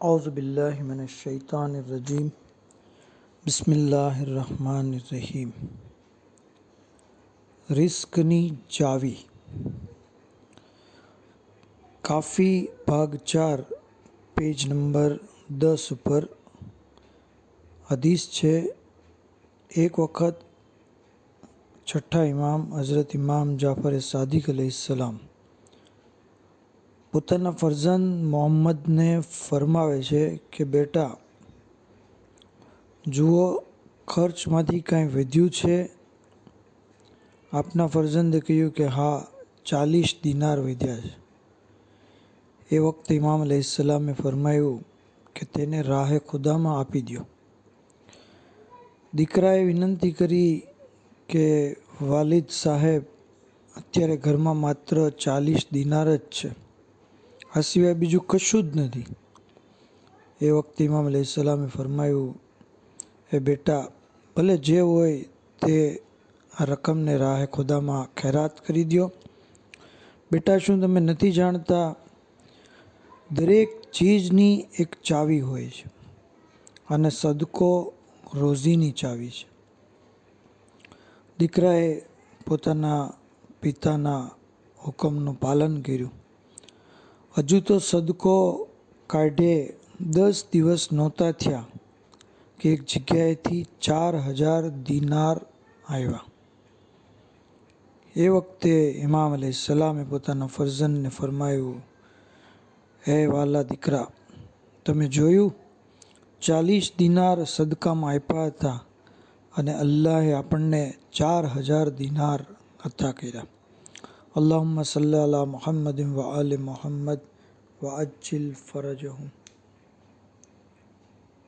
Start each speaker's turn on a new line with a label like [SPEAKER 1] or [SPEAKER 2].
[SPEAKER 1] औज़ुबिल्लाहिमिनश्शैतानिर्रजीम बिस्मिल्लाहिर्रहमानिर्रहीम। रिस्कनी चावी काफ़ी भाग 4 पेज नंबर 10 पर हदीस છે। એક વખત છઠ્ઠા ઇમામ હઝરત ઇમામ જાફર સાદિક अलैहिस्सलाम પોતાના ફરઝંદ મોહમ્મદને ફરમાવે છે કે બેટા, જુઓ, ખર્ચમાંથી કાંઈ વધ્યું છે? આપના ફરઝંદે કહ્યું કે હા, 40 દિનાર વધ્યા છે। એ વખતે ઇમામ अलैहिस्सलाમે ફરમાયું કે તેને રાહે ખુદામાં આપી દો। દીકરાએ વિનંતી કરી કે વાલિદ સાહેબ, અત્યારે ઘરમાં માત્ર 40 દિનાર જ છે, આ સિવાય બીજું કશું જ નથી। એ વખતે ઇમામ अलैहिस्सलाમે ફરમાયું, એ બેટા, ભલે જે હોય તે આ રકમને રાહે ખુદામાં ખૈરાત કરી દો। બેટા, શું તમે નથી જાણતા, દરેક ચીજની એક ચાવી હોય છે અને સદકો રોઝીની ચાવી છે। દીકરાએ પોતાના પિતાના હુકમનું પાલન કર્યું। હજુ તો સદકો કાઢે 10 દિવસ નહોતા થયા કે એક જગ્યાએથી 4000 દિનાર આવ્યા। એ વખતે ઇમામ अलैहिस्सलामे પોતાના ફરઝંદને ફરમાયું, હે વાલા દીકરા, તમે જોયું, 40 દિનાર સદકામાં આપ્યા હતા અને અલ્લાહે આપણને 4000 દિનાર અતા કર્યા। અલ્લાહુમ્મા સલ્લી અલા મુહમ્મદ વ આલિ મુહમ્મદ વ અજ્જિલ ફરજહુમ।